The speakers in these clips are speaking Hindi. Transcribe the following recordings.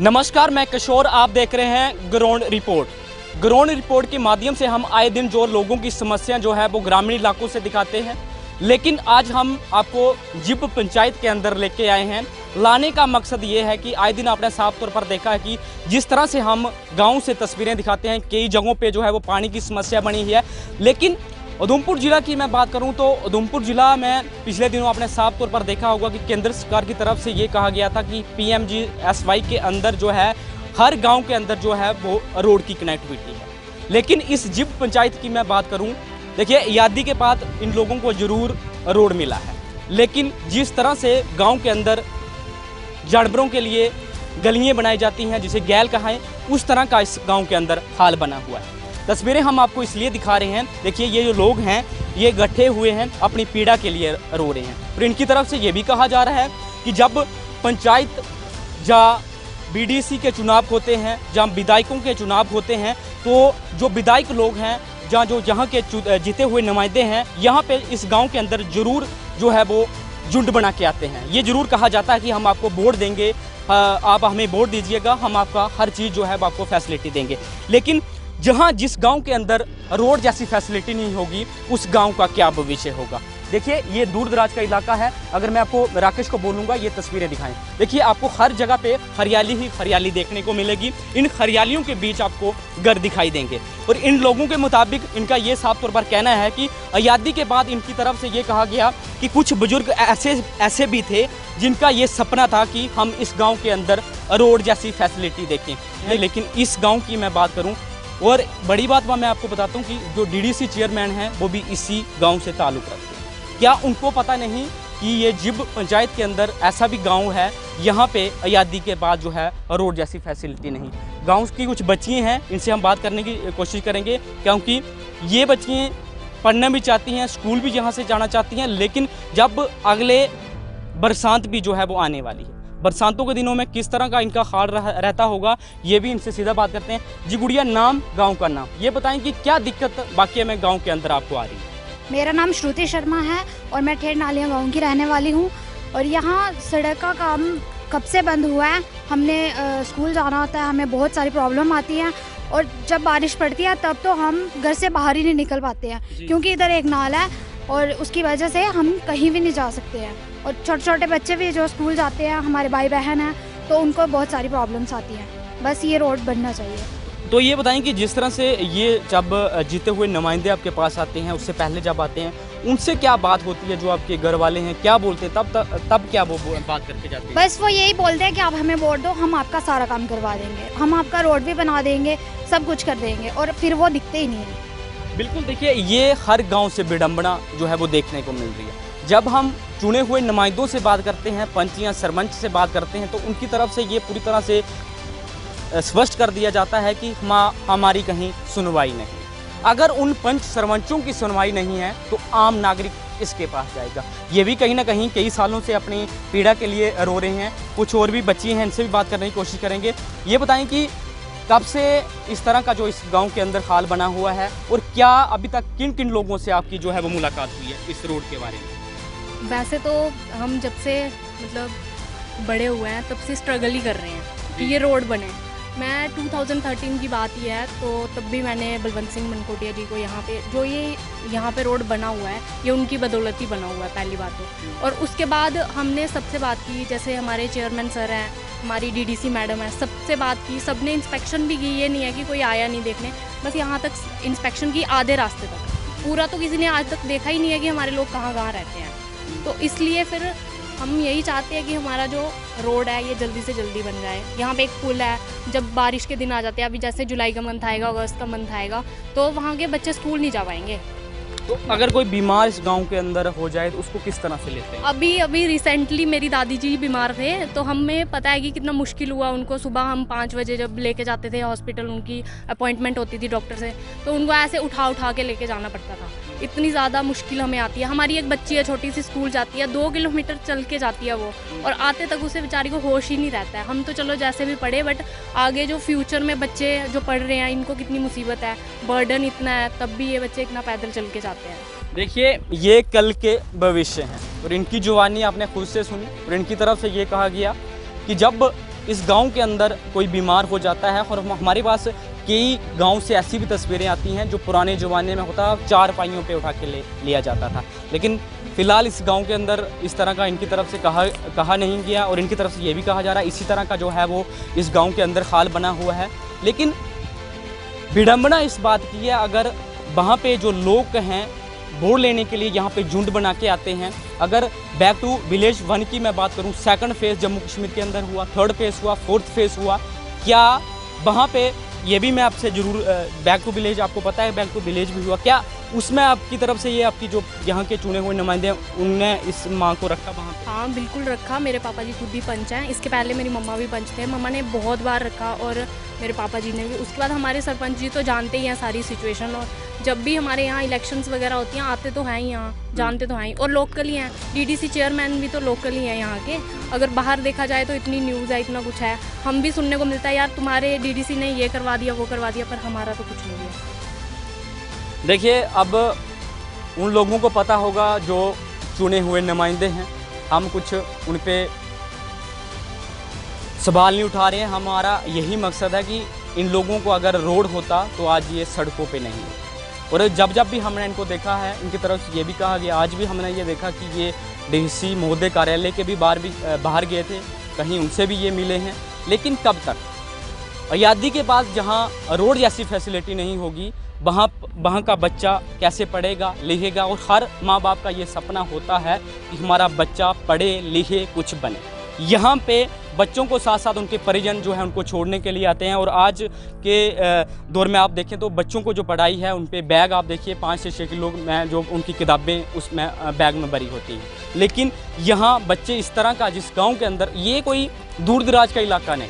नमस्कार, मैं किशोर, आप देख रहे हैं ग्राउंड रिपोर्ट। ग्राउंड रिपोर्ट के माध्यम से हम आए दिन जो लोगों की समस्या जो है वो ग्रामीण इलाकों से दिखाते हैं, लेकिन आज हम आपको जिप पंचायत के अंदर लेके आए हैं। लाने का मकसद ये है कि आए दिन आपने साफ तौर पर देखा है कि जिस तरह से हम गाँव से तस्वीरें दिखाते हैं, कई जगहों पर जो है वो पानी की समस्या बनी हुई है। लेकिन उधमपुर ज़िला की मैं बात करूं तो उधमपुर ज़िला में पिछले दिनों आपने साफ तौर पर देखा होगा कि केंद्र सरकार की तरफ से ये कहा गया था कि PMGSY के अंदर जो है हर गांव के अंदर जो है वो रोड की कनेक्टिविटी है। लेकिन इस जिप पंचायत की मैं बात करूं, देखिए यादी के बाद इन लोगों को ज़रूर रोड मिला है, लेकिन जिस तरह से गाँव के अंदर जानवरों के लिए गलियाँ बनाई जाती हैं जिसे गैल कहें, उस तरह का इस गाँव के अंदर हाल बना हुआ है। तस्वीरें हम आपको इसलिए दिखा रहे हैं, देखिए ये जो लोग हैं ये इकट्ठे हुए हैं, अपनी पीड़ा के लिए रो रहे हैं। और इनकी तरफ से ये भी कहा जा रहा है कि जब पंचायत या BDC के चुनाव होते हैं, जहाँ विधायकों के चुनाव होते हैं, तो जो विधायक लोग हैं जहाँ जो यहाँ के जीते हुए नुमाइंदे हैं, यहाँ पे इस गाँव के अंदर ज़रूर जो है वो झुंड बना के आते हैं। ये ज़रूर कहा जाता है कि हम आपको वोट देंगे, आप हमें वोट दीजिएगा, हम आपका हर चीज़ जो है वो आपको फैसिलिटी देंगे। लेकिन जहां जिस गांव के अंदर रोड जैसी फैसिलिटी नहीं होगी, उस गांव का क्या भविष्य होगा। देखिए ये दूर दराज का इलाका है। अगर मैं आपको राकेश को बोलूँगा ये तस्वीरें दिखाएं, देखिए आपको हर जगह पे हरियाली ही हरियाली देखने को मिलेगी। इन हरियालियों के बीच आपको घर दिखाई देंगे। और इन लोगों के मुताबिक इनका ये साफ तौर पर कहना है कि आज़ादी के बाद इनकी तरफ से ये कहा गया कि कुछ बुजुर्ग ऐसे भी थे जिनका ये सपना था कि हम इस गाँव के अंदर रोड जैसी फैसिलिटी देखें। लेकिन इस गाँव की मैं बात करूँ, और बड़ी बात मैं आपको बताता हूँ कि जो DDC चेयरमैन हैं वो भी इसी गांव से ताल्लुक़ रखते हैं। क्या उनको पता नहीं कि ये जिप पंचायत के अंदर ऐसा भी गांव है, यहाँ पे आज़ादी के बाद जो है रोड जैसी फैसिलिटी नहीं। गांव की कुछ बच्चियाँ हैं, इनसे हम बात करने की कोशिश करेंगे, क्योंकि ये बच्चियाँ पढ़ना भी चाहती हैं, स्कूल भी यहाँ से जाना चाहती हैं, लेकिन जब अगले बरसात भी जो है वो आने वाली है, बरसातों के दिनों में किस तरह का इनका हाल रहता होगा, ये भी इनसे सीधा बात करते हैं। जी गुड़िया, नाम, गांव का नाम, ये बताएं कि क्या दिक्कत वाकई में गांव के अंदर आपको आ रही है। मेरा नाम श्रुति शर्मा है और मैं ठेठ नालियाँ गाँव की रहने वाली हूँ। और यहाँ सड़क का काम कब से बंद हुआ है। हमने स्कूल जाना होता है, हमें बहुत सारी प्रॉब्लम आती हैं, और जब बारिश पड़ती है तब तो हम घर से बाहर ही नहीं निकल पाते हैं, क्योंकि इधर एक नाला है और उसकी वजह से हम कहीं भी नहीं जा सकते हैं। और छोटे छोटे बच्चे भी जो स्कूल जाते हैं, हमारे भाई बहन हैं, तो उनको बहुत सारी प्रॉब्लम्स आती हैं। बस ये रोड बनना चाहिए। तो ये बताएं कि जिस तरह से ये जब जीते हुए नुमाइंदे आपके पास आते हैं, उससे पहले जब आते हैं, उनसे क्या बात होती है, जो आपके घर वाले हैं क्या बोलते हैं, तब क्या वो बात करके जाते हैं? बस वो यही बोलते हैं कि आप हमें वोट दो, हम आपका सारा काम करवा देंगे, हम आपका रोड भी बना देंगे, सब कुछ कर देंगे, और फिर वो दिखते ही नहीं है। बिल्कुल, देखिए ये हर गांव से विडंबना जो है वो देखने को मिल रही है। जब हम चुने हुए नुमाइंदों से बात करते हैं, पंच या सरपंच से बात करते हैं, तो उनकी तरफ से ये पूरी तरह से स्पष्ट कर दिया जाता है कि हमारी कहीं सुनवाई नहीं। अगर उन पंच सरपंचों की सुनवाई नहीं है तो आम नागरिक इसके पास जाएगा। ये भी कहीं ना कहीं कई सालों से अपनी पीड़ा के लिए रो रहे हैं। कुछ और भी बच्ची हैं, इनसे भी बात करने की कोशिश करेंगे। ये बताएं कि कब से इस तरह का जो इस गांव के अंदर हाल बना हुआ है, और क्या अभी तक किन किन लोगों से आपकी जो है वो मुलाकात हुई है इस रोड के बारे में? वैसे तो हम जब से मतलब बड़े हुए हैं तब से स्ट्रगल ही कर रहे हैं कि ये रोड बने। मैं 2013 की बात ही है, तो तब भी मैंने बलवंत सिंह मनकोटिया जी को यहाँ पे रोड बना हुआ है, ये उनकी बदौलत ही बना हुआ है पहली बात तो। और उसके बाद हमने सबसे बात की, जैसे हमारे चेयरमैन सर हैं, हमारी DDC मैडम है, सबसे बात की, सबने इंस्पेक्शन भी की। ये नहीं है कि कोई आया नहीं देखने, बस यहाँ तक इंस्पेक्शन की, आधे रास्ते तक। पूरा तो किसी ने आज तक देखा ही नहीं है कि हमारे लोग कहाँ कहाँ रहते हैं। तो इसलिए फिर हम यही चाहते हैं कि हमारा जो रोड है ये जल्दी से जल्दी बन जाए। यहाँ पे एक पुल है, जब बारिश के दिन आ जाते हैं, अभी जैसे जुलाई का मंथ आएगा, अगस्त का मंथ आएगा, तो वहाँ के बच्चे स्कूल नहीं जा पाएंगे। तो अगर कोई बीमार इस गांव के अंदर हो जाए तो उसको किस तरह से लेते हैं? अभी रिसेंटली मेरी दादी जी बीमार थे, तो हमें पता है कि कितना मुश्किल हुआ उनको। सुबह हम 5 बजे जब लेके जाते थे हॉस्पिटल, उनकी अपॉइंटमेंट होती थी डॉक्टर से, तो उनको ऐसे उठा के लेके जाना पड़ता था। इतनी ज़्यादा मुश्किल हमें आती है। हमारी एक बच्ची है छोटी सी, स्कूल जाती है, 2 किलोमीटर चल के जाती है वो, और आते तक उसे बेचारी को होश ही नहीं रहता है। हम तो चलो जैसे भी पढ़े, बट आगे जो फ्यूचर में बच्चे जो पढ़ रहे हैं, इनको कितनी मुसीबत है, बर्डन इतना है, तब भी ये बच्चे इतना पैदल चल के जाते हैं। देखिए ये कल के भविष्य हैं, और इनकी जुबानी आपने खुद से सुनी, और इनकी तरफ से ये कहा गया कि जब इस गांव के अंदर कोई बीमार हो जाता है, और हमारे पास कई गांव से ऐसी भी तस्वीरें आती हैं जो पुराने ज़माने में होता चार पाइयों पे उठा के लिया जाता था। लेकिन फ़िलहाल इस गांव के अंदर इस तरह का इनकी तरफ से कहा नहीं गया, और इनकी तरफ से ये भी कहा जा रहा है इसी तरह का जो है वो इस गांव के अंदर हाल बना हुआ है। लेकिन विडंबना इस बात की है, अगर वहाँ पे जो लोग हैं वोट लेने के लिए यहाँ पे झुंड बना के आते हैं, अगर बैक टू विलेज 1 की मैं बात करूँ, सेकंड फेज़ जम्मू कश्मीर के अंदर हुआ, थर्ड फेज़ हुआ, फोर्थ फेज़ हुआ, क्या वहाँ पे ये भी मैं आपसे ज़रूर बैक टू विलेज, आपको पता है बैक टू विलेज भी हुआ, क्या उसमें आपकी तरफ से ये आपकी जो यहाँ के चुने हुए नुमाइंदे हैं उनने इस मांग को रखा वहाँ पे? हाँ बिल्कुल रखा, मेरे पापा जी खुद भी पंच हैं, इसके पहले मेरी मम्मा भी पंच थे, मम्मा ने बहुत बार रखा और मेरे पापा जी ने भी। उसके बाद हमारे सरपंच जी तो जानते ही हैं सारी सिचुएशन, और जब भी हमारे यहाँ इलेक्शंस वगैरह होती हैं आते तो हैं ही यहाँ, जानते तो हैं ही, और लोकल ही हैं। डीडीसी चेयरमैन भी तो लोकल ही हैं यहाँ के। अगर बाहर देखा जाए तो इतनी न्यूज़ है, इतना कुछ है, हम भी सुनने को मिलता है यार तुम्हारे डीडीसी ने ये करवा दिया वो करवा दिया, पर हमारा तो कुछ नहीं है। देखिए, अब उन लोगों को पता होगा जो चुने हुए नुमाइंदे हैं, हम कुछ उन पे सवाल नहीं उठा रहे हैं। हमारा यही मकसद है कि इन लोगों को अगर रोड होता तो आज ये सड़कों पे नहीं है। और जब भी हमने इनको देखा है, इनकी तरफ से ये भी कहा गया, आज भी हमने ये देखा कि ये डीसी महोदय कार्यालय के भी बाहर गए थे, कहीं उनसे भी ये मिले हैं। लेकिन कब तक? आज़ादी के बाद जहाँ रोड जैसी फैसिलिटी नहीं होगी, वहाँ का बच्चा कैसे पढ़ेगा लिखेगा? और हर माँ बाप का ये सपना होता है कि हमारा बच्चा पढ़े लिखे कुछ बने। यहाँ पे बच्चों को साथ साथ उनके परिजन जो है उनको छोड़ने के लिए आते हैं, और आज के दौर में आप देखें तो बच्चों को जो पढ़ाई है उन पे बैग आप देखिए 5 से 6 किलो में जो उनकी किताबें उसमें बैग में भरी होती हैं। लेकिन यहाँ बच्चे इस तरह का, जिस गाँव के अंदर, ये कोई दूर दराज का इलाका नहीं,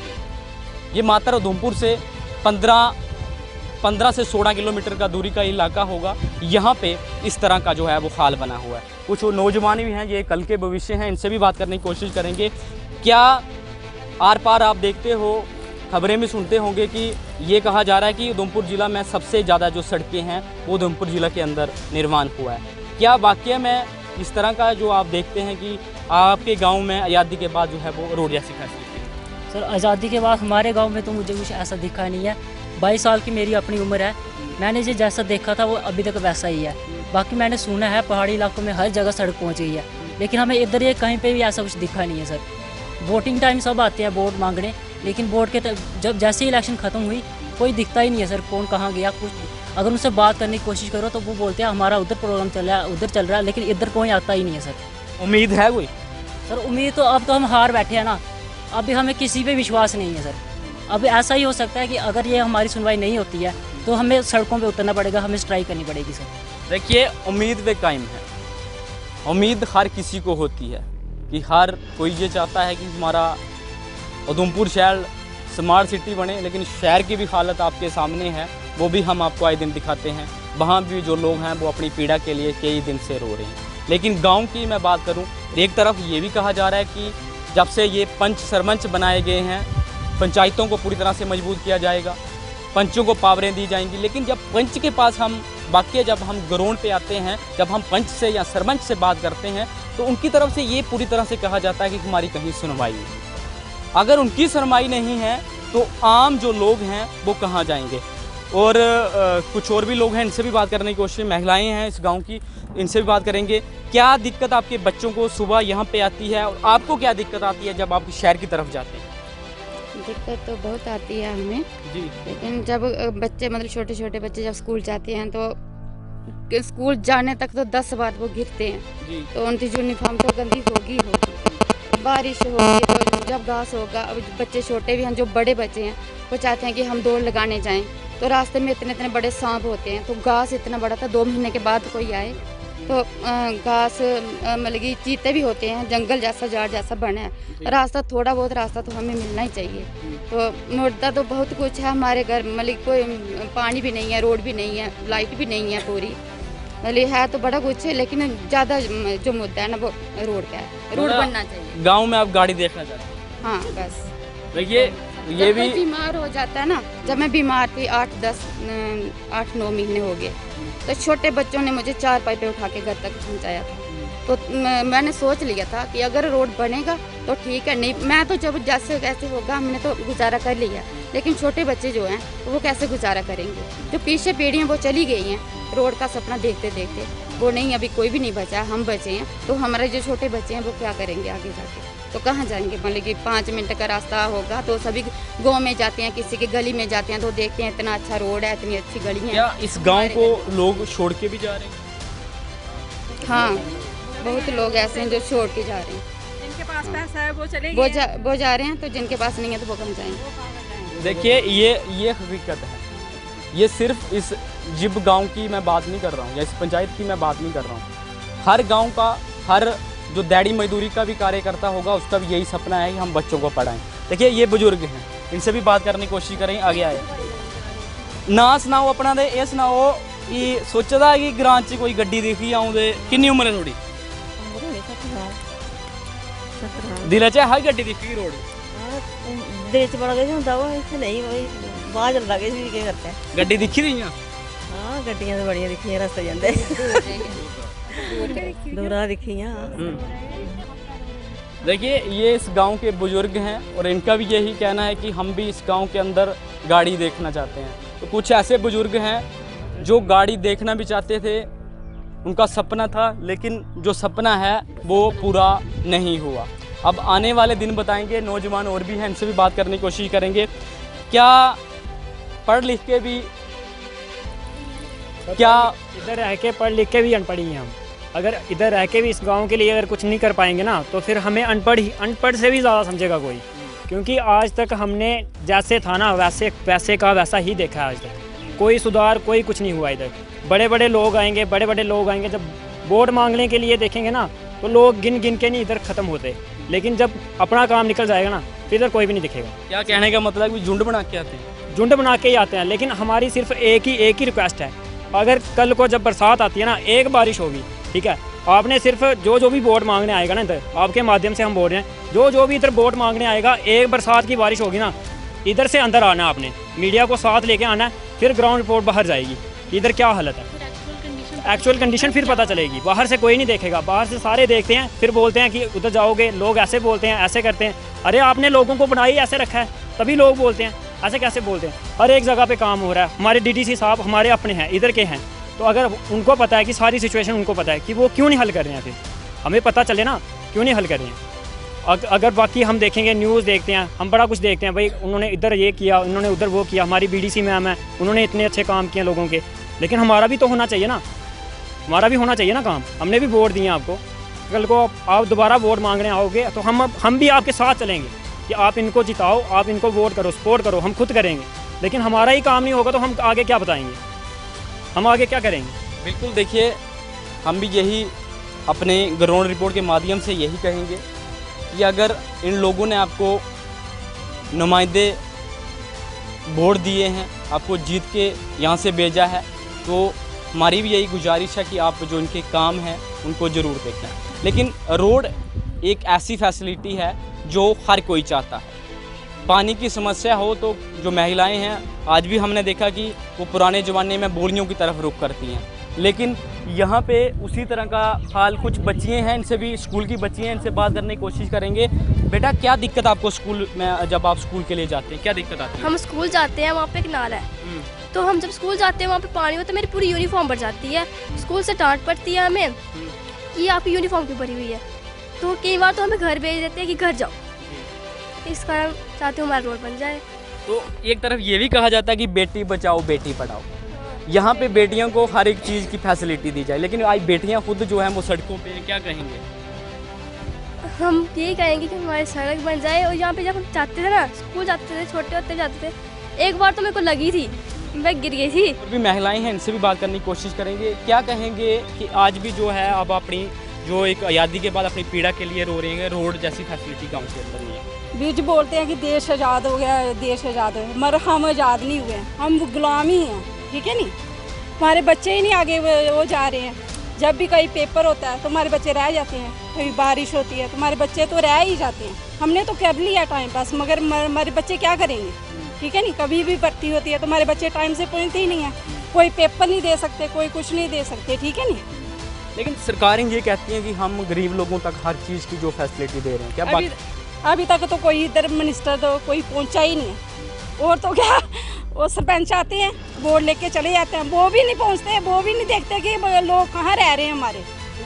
ये मात्र उधमपुर से 15 से 16 किलोमीटर का दूरी का इलाका होगा। यहाँ पे इस तरह का जो है वो हाल बना हुआ है। कुछ नौजवान भी हैं, ये कल के भविष्य हैं, इनसे भी बात करने की कोशिश करेंगे। क्या आर पार आप देखते हो, खबरें में सुनते होंगे कि ये कहा जा रहा है कि उधमपुर ज़िला में सबसे ज़्यादा जो सड़कें हैं वो उधमपुर ज़िला के अंदर निर्माण हुआ है। क्या वाकई में इस तरह का जो आप देखते हैं कि आपके गाँव में आज़ादी के बाद जो है वो रोड जैसी फैसिलिटी? सर, आज़ादी के बाद हमारे गांव में तो मुझे कुछ ऐसा दिखा नहीं है। 22 साल की मेरी अपनी उम्र है, मैंने जो जैसा देखा था वो अभी तक वैसा ही है। बाकी मैंने सुना है पहाड़ी इलाकों में हर जगह सड़क पहुंच गई है, लेकिन हमें इधर ये कहीं पे भी ऐसा कुछ दिखा नहीं है सर। वोटिंग टाइम सब आते हैं वोट मांगने, लेकिन वोट के जब जैसे ही इलेक्शन ख़त्म हुई कोई दिखता ही नहीं है सर, कौन कहाँ गया कुछ। अगर उनसे बात करने की कोशिश करो तो वो बोलते हैं हमारा उधर प्रोग्राम चल रहा है, उधर चल रहा है, लेकिन इधर कोई आता ही नहीं है सर। उम्मीद है कोई? सर उम्मीद तो अब तो हम हार बैठे हैं ना, अभी हमें किसी पे विश्वास नहीं है सर। अब ऐसा ही हो सकता है कि अगर ये हमारी सुनवाई नहीं होती है तो हमें सड़कों पे उतरना पड़ेगा, हमें स्ट्राइक करनी पड़ेगी सर। देखिए, उम्मीद पे कायम है, उम्मीद हर किसी को होती है कि हर कोई ये चाहता है कि हमारा उधमपुर शहर स्मार्ट सिटी बने, लेकिन शहर की भी हालत आपके सामने है, वो भी हम आपको आए दिन दिखाते हैं। वहाँ भी जो लोग हैं वो अपनी पीड़ा के लिए कई दिन से रो रहे हैं। लेकिन गाँव की मैं बात करूँ, एक तरफ ये भी कहा जा रहा है कि जब से ये पंच सरपंच बनाए गए हैं, पंचायतों को पूरी तरह से मजबूत किया जाएगा, पंचों को पावरें दी जाएंगी। लेकिन जब पंच के पास हम वाकई जब हम ग्राउंड पे आते हैं, जब हम पंच से या सरपंच से बात करते हैं, तो उनकी तरफ से ये पूरी तरह से कहा जाता है कि हमारी कहीं सुनवाई नहीं। अगर उनकी सुनवाई नहीं है तो आम जो लोग हैं वो कहाँ जाएंगे? और कुछ और भी लोग हैं, इनसे भी बात करने की कोशिश, महिलाएं हैं इस गांव की, इनसे भी बात करेंगे। क्या दिक्कत आपके बच्चों को सुबह यहाँ पे आती है, और आपको क्या दिक्कत आती है जब आप शहर की तरफ जाते हैं? दिक्कत तो बहुत आती है हमें जी। लेकिन जब बच्चे मतलब छोटे छोटे बच्चे जब स्कूल जाते हैं तो स्कूल जाने तक तो 10 बार वो गिरते हैं जी। तो उनकी यूनिफॉर्म तो गंदी होगी बारिश होगी तो जब घास होगा। अब बच्चे छोटे भी हैं, जो बड़े बच्चे हैं वो चाहते हैं कि हम दौड़ लगाने जाएं, तो रास्ते में इतने इतने बड़े सांप होते हैं, तो घास इतना बड़ा था 2 महीने के बाद कोई आए तो घास मतलब कि चीते भी होते हैं, जंगल जैसा झाड़ जैसा बना है। रास्ता थोड़ा बहुत रास्ता तो हमें मिलना ही चाहिए। तो मुद्दा तो बहुत कुछ है हमारे घर, मतलब कोई पानी भी नहीं है, रोड भी नहीं है, लाइट भी नहीं है पूरी, मतलब है तो बड़ा कुछ है, लेकिन ज़्यादा जो मुद्दा है ना वो रोड का है, रोड बनना चाहिए। गाँव में आप गाड़ी देखना चाहते हैं? हाँ बस। देखिए, ये भी बीमार हो जाता है ना, जब मैं बीमार थी 8-9 महीने हो गए, तो छोटे बच्चों ने मुझे 4 पाई पे उठा के घर तक पहुंचाया था। तो मैंने सोच लिया था कि अगर रोड बनेगा तो ठीक है, नहीं मैं तो जब जैसे कैसे होगा हमने तो गुजारा कर लिया, लेकिन छोटे बच्चे जो हैं वो कैसे गुजारा करेंगे। जो पीछे पीढ़ियाँ वो चली गई हैं रोड का सपना देखते देखते, वो नहीं, अभी कोई भी नहीं बचा, हम बचे हैं। तो हमारे जो छोटे बच्चे हैं वो क्या करेंगे आगे जाके, तो कहाँ जाएंगे। मतलब कि 5 मिनट का रास्ता होगा तो सभी गांव में जाते हैं, किसी की गली में जाते हैं तो देखते हैं इतना अच्छा रोड है, इतनी अच्छी गली है। क्या इस गांव को लोग छोड़ के भी जा रहे हैं? हाँ, बहुत लोग ऐसे हैं जो छोड़ के जा रहे हैं। जिनके पास पैसा है वो चले वो जा रहे हैं, तो जिनके पास नहीं है तो वो कहाँ जाएंगे। देखिए ये हकीकत है। ये सिर्फ इस जिब गांव की मैं बात नहीं कर रहा हूँ या इस पंचायत की मैं बात नहीं कर रहा हूँ। हर गांव का, हर जो दिहाड़ी मजदूरी का भी कार्यकर्ता होगा उसका भी यही सपना है कि हम बच्चों को पढ़ाएं। देखिए ये बुजुर्ग हैं, इनसे भी बात करने की कोशिश करें, आगे आए। ना सनाओ अपना दे, ये सनाओ कि सोचदा है कि ग्रां च कोई गड्डी दिखी आऊं दे, किन्नी उम्र है थोड़ी? दिल च है गड्डी दिखी रोड? दिल च बड़ा किश होंदा वा, इत्थे नहीं, बाहर चलदा किश भी, केह् करते हैं। गड्डी दिखी दी? हाँ, गड्डियां तो बड़ियां दिखियां रस्ते जंदे, दूरा दिखियां। देखिए ये इस गांव के बुजुर्ग हैं और इनका भी यही कहना है कि हम भी इस गांव के अंदर गाड़ी देखना चाहते हैं। तो कुछ ऐसे बुजुर्ग हैं जो गाड़ी देखना भी चाहते थे, उनका सपना था, लेकिन जो सपना है वो पूरा नहीं हुआ। अब आने वाले दिन बताएंगे, नौजवान और भी हैं, इनसे भी बात करने की कोशिश करेंगे। क्या पढ़ लिख के भी, क्या इधर रह के पढ़ लिख के भी अनपढ़ ही हैं हम। अगर इधर रह के भी इस गांव के लिए अगर कुछ नहीं कर पाएंगे ना, तो फिर हमें अनपढ़ से भी ज़्यादा समझेगा कोई। क्योंकि आज तक हमने जैसे था ना वैसे का वैसा ही देखा है। आज तक कोई सुधार, कोई कुछ नहीं हुआ इधर। बड़े बड़े लोग आएंगे, जब वोट मांगने के लिए देखेंगे ना तो लोग गिन गिन के नहीं इधर ख़त्म होते, लेकिन जब अपना काम निकल जाएगा ना फिर इधर कोई भी नहीं दिखेगा। क्या कहने का मतलब कि झुंड बना के आते हैं? झुंड बना के ही आते हैं, लेकिन हमारी सिर्फ एक ही रिक्वेस्ट है। अगर कल को जब बरसात आती है ना, एक बारिश होगी, ठीक है, आपने सिर्फ जो भी वोट मांगने आएगा ना, इधर आपके माध्यम से हम बोल रहे हैं, जो भी इधर वोट मांगने आएगा, एक बरसात की बारिश होगी ना, इधर से अंदर आना, आपने मीडिया को साथ लेके आना है, फिर ग्राउंड रिपोर्ट बाहर जाएगी इधर क्या हालत है, एक्चुअल कंडीशन फिर पता चलेगी। बाहर से कोई नहीं देखेगा, बाहर से सारे देखते हैं, फिर बोलते हैं कि उधर जाओगे, लोग ऐसे बोलते हैं, ऐसे करते हैं। अरे आपने लोगों को बनाई ऐसे रखा है, तभी लोग बोलते हैं, ऐसे कैसे बोलते हैं। हर एक जगह पे काम हो रहा है, हमारे डीडीसी साहब हमारे अपने हैं, इधर के हैं, तो अगर उनको पता है कि सारी सिचुएशन उनको पता है कि वो क्यों नहीं हल कर रहे हैं, फिर हमें पता चले ना क्यों नहीं हल कर रहे हैं। अगर बाकी हम देखेंगे, न्यूज़ देखते हैं, हम बड़ा कुछ देखते हैं, भाई उन्होंने इधर ये किया, उन्होंने उधर वो किया, हमारी बीडीसी मैम है, उन्होंने इतने अच्छे काम किए लोगों के, लेकिन हमारा भी तो होना चाहिए ना, हमारा भी होना चाहिए ना काम। हमने भी वोट दिए आपको, कल को आप दोबारा वोट मांगने आओगे तो हम भी आपके साथ चलेंगे कि आप इनको जिताओ, आप इनको वोट करो, सपोर्ट करो, हम खुद करेंगे। लेकिन हमारा ही काम नहीं होगा तो हम आगे क्या बताएंगे, हम आगे क्या करेंगे। बिल्कुल, देखिए हम भी यही अपने ग्राउंड रिपोर्ट के माध्यम से यही कहेंगे कि अगर इन लोगों ने आपको नुमाइंदे वोट दिए हैं, आपको जीत के यहाँ से भेजा है, तो हमारी भी यही गुजारिश है कि आप जो इनके काम हैं उनको ज़रूर देखें। लेकिन रोड एक ऐसी फैसिलिटी है जो हर कोई चाहता है। पानी की समस्या हो तो जो महिलाएं हैं, आज भी हमने देखा कि वो पुराने ज़माने में बोलियों की तरफ रुख करती हैं, लेकिन यहाँ पे उसी तरह का हाल कुछ बच्चियाँ हैं, इनसे भी स्कूल की बच्चियाँ हैं, इनसे बात करने की कोशिश करेंगे। बेटा क्या दिक्कत आपको स्कूल में, जब आप स्कूल के लिए जाते हैं क्या दिक्कत आती है? हम स्कूल जाते हैं, वहाँ पे एक नाला है, तो हम जब स्कूल जाते हैं वहाँ पे पानी होता है, मेरी पूरी यूनिफॉर्म भर जाती है, स्कूल से डांट पड़ती है हमें कि आपकी यूनिफॉर्म क्यों भरी हुई है, तो कई बार तो हमें घर भेज देते हैं कि घर जाओ। इस कारण चाहते हो हमारा रोड बन जाए। तो एक तरफ ये भी कहा जाता है कि बेटी बचाओ बेटी पढ़ाओ, यहाँ पे बेटियों को हर एक चीज़ की फैसिलिटी दी जाए, लेकिन आज बेटियाँ खुद जो है वो सड़कों पे, क्या कहेंगे? हम यही कहेंगे कि हमारी सड़क बन जाए। और यहाँ पे जब हम जाते थे ना, स्कूल जाते थे, छोटे होते जाते थे, एक बार तो मेरे को लगी थी, मैं गिर गई थी। और भी महिलाएं हैं, इनसे भी बात करने की कोशिश करेंगे। क्या कहेंगे कि आज भी जो है अब अपनी जो एक आज़ादी के बाद अपनी पीड़ा के लिए रो रही हैं, रोड जैसी फैसिलिटी गाँव के अंदर नहीं है। बीच बोलते हैं कि देश आज़ाद हो गया, देश आज़ाद हो गया, मगर हम आज़ाद नहीं हुए, हम गुलाम ही हैं, ठीक है नहीं। हमारे बच्चे ही नहीं आगे वो जा रहे हैं। जब भी कहीं पेपर होता है तो हमारे बच्चे रह जाते हैं, कभी बारिश होती है तो हमारे बच्चे तो रह ही जाते हैं। हमने तो कर लिया टाइम पास, मगर हमारे बच्चे क्या करेंगे, ठीक है नहीं। कभी भी भर्ती होती है तो हमारे बच्चे टाइम से पहुँचते ही नहीं है, कोई पेपर नहीं दे सकते, कोई कुछ नहीं दे सकते, ठीक है नहीं। लेकिन सरकारें ये कहती हैं कि हम गरीब लोगों तक हर चीज़ की जो फैसिलिटी दे रहे हैं, क्या अभी अभी तक तो कोई इधर मिनिस्टर तो कोई पहुंचा ही नहीं है। और तो क्या, वो सरपंच आते हैं, बोर्ड लेके चले जाते हैं, वो भी नहीं पहुंचते, वो भी नहीं देखते कि लोग कहाँ रह रहे हैं हमारे।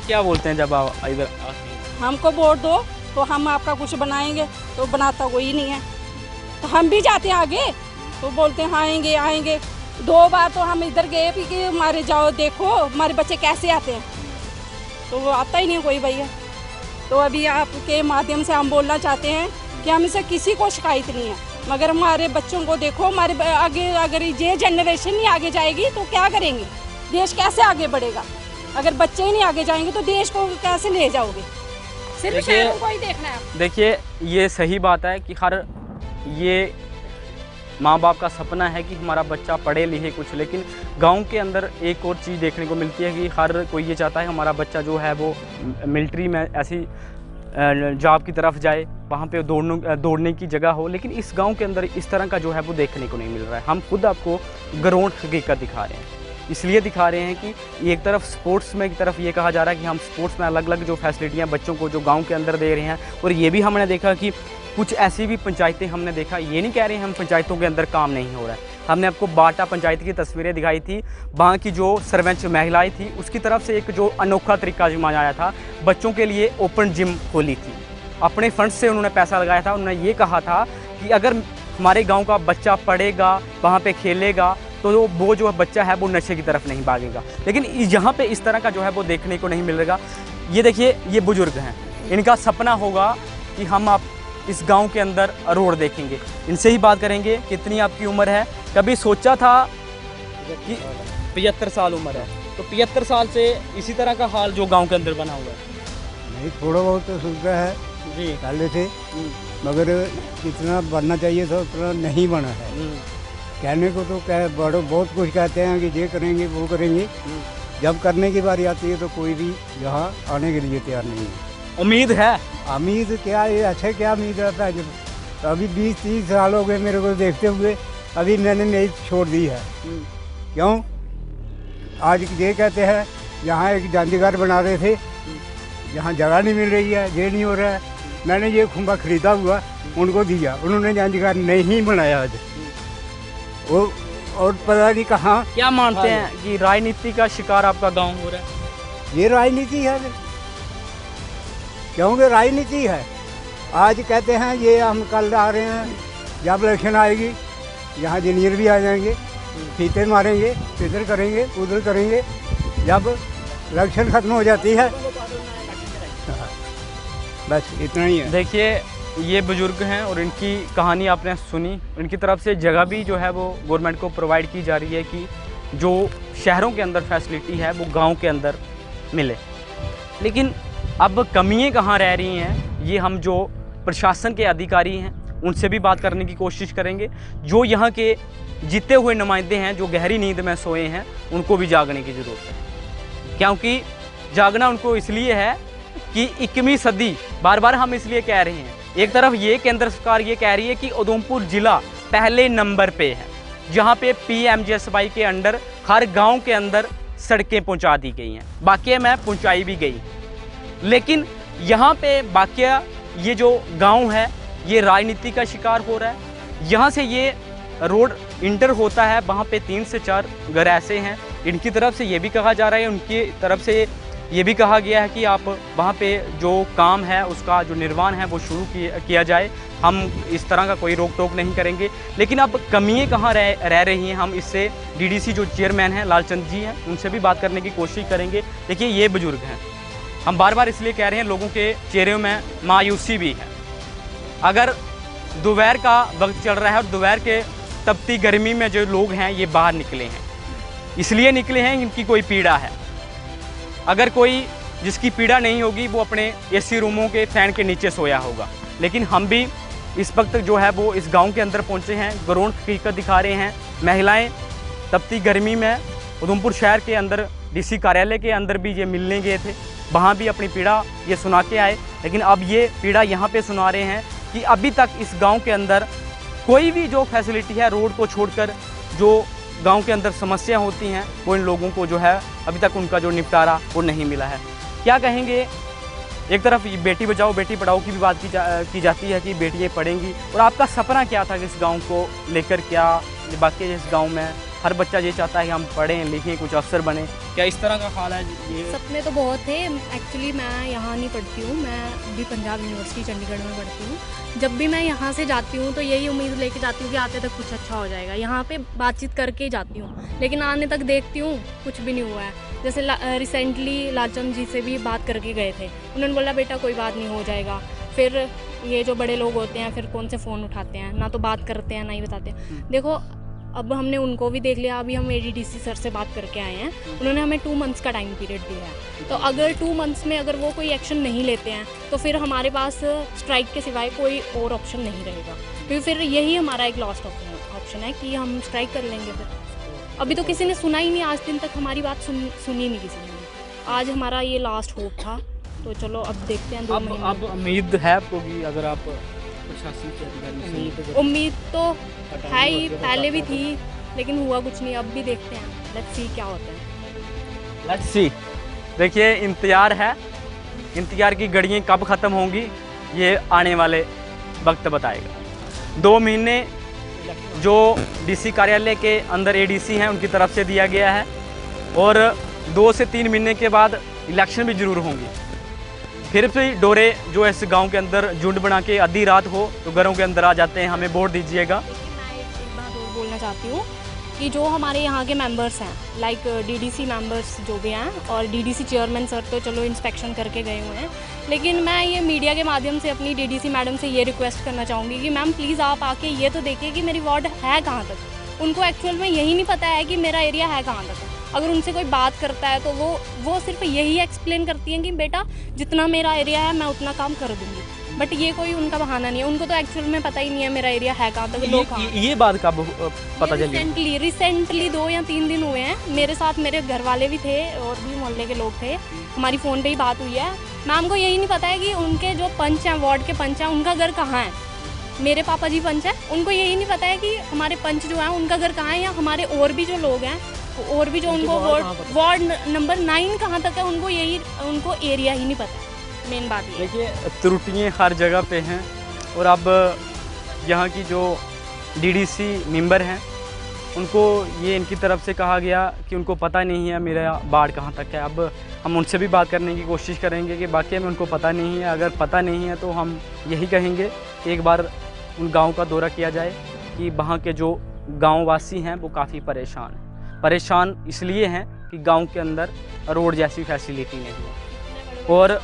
क्या बोलते हैं जब आप इधर आते हैं? हमको वोट दो तो हम आपका कुछ बनाएंगे, तो बनाता कोई नहीं है। तो हम भी जाते हैं आगे, तो बोलते हैं आएंगे आएंगे। 2 बार तो हम इधर गए भी कि हमारे जाओ देखो हमारे बच्चे कैसे आते हैं, तो वो आता ही नहीं है कोई भैया। तो अभी आपके माध्यम से हम बोलना चाहते हैं कि हम इसे किसी को शिकायत नहीं है, मगर हमारे बच्चों को देखो, हमारे आगे अगर ये जनरेशन ही आगे जाएगी तो क्या करेंगे, देश कैसे आगे बढ़ेगा? अगर बच्चे ही नहीं आगे जाएंगे तो देश को कैसे ले जाओगे? सिर्फ शहरों को ही देखना है। देखिए ये सही बात है कि हर ये माँ बाप का सपना है कि हमारा बच्चा पढ़े लिखे कुछ, लेकिन गांव के अंदर एक और चीज़ देखने को मिलती है कि हर कोई ये चाहता है हमारा बच्चा जो है वो मिलिट्री में ऐसी जॉब की तरफ जाए, वहाँ पे दौड़ने की जगह हो, लेकिन इस गांव के अंदर इस तरह का जो है वो देखने को नहीं मिल रहा है। हम खुद आपको ग्राउंड हकीकत दिखा रहे हैं, इसलिए दिखा रहे हैं कि एक तरफ स्पोर्ट्स में की तरफ ये कहा जा रहा है कि हम स्पोर्ट्स में अलग अलग जो फैसिलिटियाँ बच्चों को जो गांव के अंदर दे रहे हैं, और ये भी हमने देखा कि कुछ ऐसी भी पंचायतें हमने देखा, ये नहीं कह रहे हैं हम पंचायतों के अंदर काम नहीं हो रहा है। हमने आपको बाटा पंचायत की तस्वीरें दिखाई थी, वहाँ की जो सरपंच महिलाएं थी उसकी तरफ से एक जो अनोखा तरीका आजमाया था, बच्चों के लिए ओपन जिम खोली थी, अपने फंड से उन्होंने पैसा लगाया था। उन्होंने ये कहा था कि अगर हमारे गांव का बच्चा पढ़ेगा, वहाँ पे खेलेगा, तो वो जो बच्चा है वो नशे की तरफ नहीं भागेगा। लेकिन यहाँ पे इस तरह का जो है वो देखने को नहीं मिलेगा। ये देखिए ये बुजुर्ग हैं, इनका सपना होगा कि हम आप इस गांव के अंदर रोड देखेंगे। इनसे ही बात करेंगे, कितनी आपकी उम्र है? कभी सोचा था कि 75 साल उम्र है, तो 75 साल से इसी तरह का हाल जो गांव के अंदर बना हुआ है? नहीं, थोड़ा बहुत तो सुविधा है जी पहले से, मगर जितना बनना चाहिए था उतना नहीं बना है। कहने को तो बड़ों बहुत कुछ कहते हैं कि ये करेंगे वो करेंगे, जब करने की बारी आती है तो कोई भी यहाँ आने के लिए तैयार नहीं है। उम्मीद है? उम्मीद क्या है, अच्छा क्या उम्मीद रहता है? जब अभी 20-30 साल हो गए मेरे को देखते हुए, अभी मैंने नहीं छोड़ दी है। क्यों? आज ये कहते हैं यहाँ एक जांजगर बना रहे थे, यहाँ जगह नहीं मिल रही है, ये नहीं हो रहा है। मैंने ये खुम्बा खरीदा हुआ उनको दिया, उन्होंने जांजगर नहीं बनाया आज। वो और पता नहीं कहाँ। क्या मानते हैं कि राजनीति का शिकार आपका गांव हो रहा है? ये राजनीति है, क्योंकि राजनीति है। आज कहते हैं ये हम कल आ रहे हैं, जब इलेक्शन आएगी यहाँ इंजीनियर भी आ जाएंगे, फीते मारेंगे, इधर करेंगे उधर करेंगे। जब इलेक्शन ख़त्म हो जाती है बस इतना ही है। देखिए ये बुजुर्ग हैं और इनकी कहानी आपने सुनी। इनकी तरफ से जगह भी जो है वो गवर्नमेंट को प्रोवाइड की जा रही है कि जो शहरों के अंदर फैसिलिटी है वो गांव के अंदर मिले। लेकिन अब कमियां कहाँ रह रही हैं, ये हम जो प्रशासन के अधिकारी हैं उनसे भी बात करने की कोशिश करेंगे। जो यहाँ के जीते हुए नुमाइंदे हैं जो गहरी नींद में सोए हैं, उनको भी जागने की ज़रूरत है। क्योंकि जागना उनको इसलिए है कि 21वीं सदी, बार बार हम इसलिए कह रहे हैं, एक तरफ ये केंद्र सरकार ये कह रही है कि उधमपुर ज़िला पहले नंबर पे है, जहाँ पे PMGSY के अंडर हर गांव के अंदर सड़कें पहुँचा दी गई हैं, बाकी में पहुँचाई भी गई। लेकिन यहाँ पे बाकिया ये जो गांव है ये राजनीति का शिकार हो रहा है। यहाँ से ये रोड इंटर होता है, वहाँ पे 3 से 4 घर ऐसे हैं, इनकी तरफ से ये भी कहा जा रहा है, उनकी तरफ से ये भी कहा गया है कि आप वहाँ पे जो काम है उसका जो निर्माण है वो शुरू किया जाए। हम इस तरह का कोई रोक टोक नहीं करेंगे। लेकिन अब कमियाँ कहाँ रह रही हैं, हम इससे DDC जो चेयरमैन हैं लालचंद जी हैं उनसे भी बात करने की कोशिश करेंगे। देखिए ये बुजुर्ग हैं, हम बार बार इसलिए कह रहे हैं, लोगों के चेहरे में मायूसी भी है। अगर दोपहर का वक्त चल रहा है और दोपहर के तपती गर्मी में जो लोग हैं ये बाहर निकले हैं, इसलिए निकले हैं इनकी कोई पीड़ा है। अगर कोई जिसकी पीड़ा नहीं होगी वो अपने AC रूमों के फ़ैन के नीचे सोया होगा। लेकिन हम भी इस वक्त जो है वो इस गांव के अंदर पहुंचे हैं, ग्राउंड हकीकत दिखा रहे हैं। महिलाएं तपती गर्मी में उधमपुर शहर के अंदर DC कार्यालय के अंदर भी ये मिलने गए थे, वहाँ भी अपनी पीड़ा ये सुना के आए। लेकिन अब ये पीड़ा यहाँ पे सुना रहे हैं कि अभी तक इस गांव के अंदर कोई भी जो फैसिलिटी है, रोड को छोड़कर जो गांव के अंदर समस्या होती हैं वो इन लोगों को जो है अभी तक उनका जो निपटारा वो नहीं मिला है। क्या कहेंगे, एक तरफ बेटी बचाओ बेटी पढ़ाओ की भी बात की जाती है कि बेटियाँ पढ़ेंगी, और आपका सपना क्या था कि इस गांव को लेकर? क्या बाकी इस गांव में हर बच्चा ये चाहता है कि हम पढ़ें लिखें कुछ अफसर बने, क्या इस तरह का हाल है? ये सपने तो बहुत थे। एक्चुअली मैं यहाँ नहीं पढ़ती हूँ, मैं भी पंजाब यूनिवर्सिटी चंडीगढ़ में पढ़ती हूँ। जब भी मैं यहाँ से जाती हूँ तो यही उम्मीद लेके जाती हूँ कि आते तक कुछ अच्छा हो जाएगा। यहाँ पे बातचीत करके ही जाती हूँ, लेकिन आने तक देखती हूँ कुछ भी नहीं हुआ है। जैसे रिसेंटली लालचंद जी से भी बात करके गए थे, उन्होंने बोला बेटा कोई बात नहीं हो जाएगा। फिर ये जो बड़े लोग होते हैं फिर कौन से फ़ोन उठाते हैं, ना तो बात करते हैं ना ही बताते हैं। देखो अब हमने उनको भी देख लिया, अभी हम ADDC सर से बात करके आए हैं, उन्होंने हमें 2 मंथ्स का टाइम पीरियड दिया है। तो अगर 2 मंथ्स में अगर वो कोई एक्शन नहीं लेते हैं तो फिर हमारे पास स्ट्राइक के सिवाय कोई और ऑप्शन नहीं रहेगा, क्योंकि फिर यही हमारा एक लास्ट ऑप्शन है कि हम स्ट्राइक कर लेंगे। फिर अभी तो किसी ने सुना ही नहीं, आज दिन तक हमारी बात सुनी नहीं किसी ने। आज हमारा ये लास्ट होप था, तो चलो अब देखते हैं 2 महीने। अब उम्मीद है आपको कि अगर आप प्रशासन के अधिकारी से उम्मीद तो है ही, पहले भी थी, लेकिन हुआ कुछ नहीं। अब भी देखते हैं, लेट्स सी क्या होता है। Let's see. देखिए इंतज़ार है, इंतज़ार की घड़ियाँ कब ख़त्म होंगी ये आने वाले वक्त बताएगा। 2 महीने जो DC कार्यालय के अंदर ADC हैं उनकी तरफ से दिया गया है, और 2 से 3 महीने के बाद इलेक्शन भी ज़रूर होंगी। फिर भी डोरे जो इस गांव के अंदर झुंड बना के आधी रात हो तो घरों के अंदर आ जाते हैं, हमें वोट दीजिएगा। मैं एक बात और बोलना चाहती हूँ कि जो हमारे यहाँ के मेंबर्स हैं, लाइक DDC मेंबर्स जो भी हैं, और DDC चेयरमैन सर तो चलो इंस्पेक्शन करके गए हुए हैं, लेकिन मैं ये मीडिया के माध्यम से अपनी DDC मैडम से ये रिक्वेस्ट करना चाहूँगी कि मैम प्लीज़ आप आके ये तो देखिए कि मेरी वार्ड है कहाँ तक। उनको एक्चुअल में यही नहीं पता है कि मेरा एरिया है कहाँ तक। अगर उनसे कोई बात करता है तो वो सिर्फ यही एक्सप्लेन करती हैं कि बेटा जितना मेरा एरिया है मैं उतना काम कर दूँगी, बट ये कोई उनका बहाना नहीं है। उनको तो एक्चुअल में पता ही नहीं है मेरा एरिया है कहाँ तक, लोग कहाँ। ये बात कब पता चली? रिसेंटली 2 या 3 दिन हुए हैं। मेरे साथ मेरे घर वाले भी थे और भी मोहल्ले के लोग थे, हमारी फ़ोन पे ही बात हुई है। मैम को यही नहीं पता है कि उनके जो पंच हैं, वार्ड के पंच हैं, उनका घर कहाँ है। मेरे पापा जी पंच हैं, उनको यही नहीं पता है कि हमारे पंच जो हैं उनका घर कहाँ है, या हमारे और भी जो लोग हैं और भी जो उनको वार्ड नंबर 9 कहाँ तक है, उनको एरिया ही नहीं पता। मेन बात ये। देखिए त्रुटियाँ हर जगह पे हैं, और अब यहाँ की जो DDC मेंबर हैं उनको ये इनकी तरफ से कहा गया कि उनको पता नहीं है मेरा वार्ड कहाँ तक है। अब हम उनसे भी बात करने की कोशिश करेंगे कि वाकई में उनको पता नहीं है। अगर पता नहीं है तो हम यही कहेंगे कि एक बार उन गाँव का दौरा किया जाए कि वहाँ के जो गाँव वासी हैं वो काफ़ी परेशान इसलिए हैं कि गांव के अंदर रोड जैसी फैसिलिटी नहीं है। और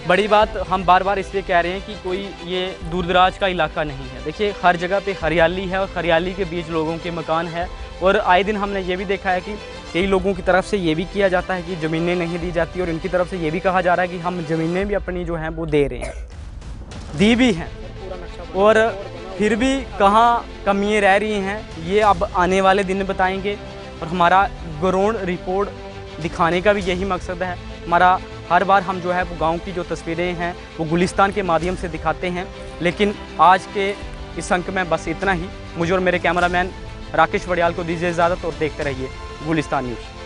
बड़ी बात हम बार बार इसलिए कह रहे हैं कि कोई ये दूर दराज का इलाका नहीं है। देखिए हर जगह पे हरियाली है, और हरियाली के बीच लोगों के मकान है, और आए दिन हमने ये भी देखा है कि कई लोगों की तरफ से ये भी किया जाता है कि ज़मीनें नहीं दी जाती, और इनकी तरफ से ये भी कहा जा रहा है कि हम ज़मीनें भी अपनी जो हैं वो दे रहे हैं, दी भी हैं, और फिर भी कहाँ कमियाँ रह रही हैं ये अब आने वाले दिन बताएंगे। और हमारा ग्राउंड रिपोर्ट दिखाने का भी यही मकसद है। हमारा हर बार हम जो है वो गांव की जो तस्वीरें हैं वो गुलिस्तान के माध्यम से दिखाते हैं, लेकिन आज के इस अंक में बस इतना ही। मुझे और मेरे कैमरामैन राकेश वड़ियाल को दीजिए इजाज़त, और देखते रहिए गुलिस्तान न्यूज़।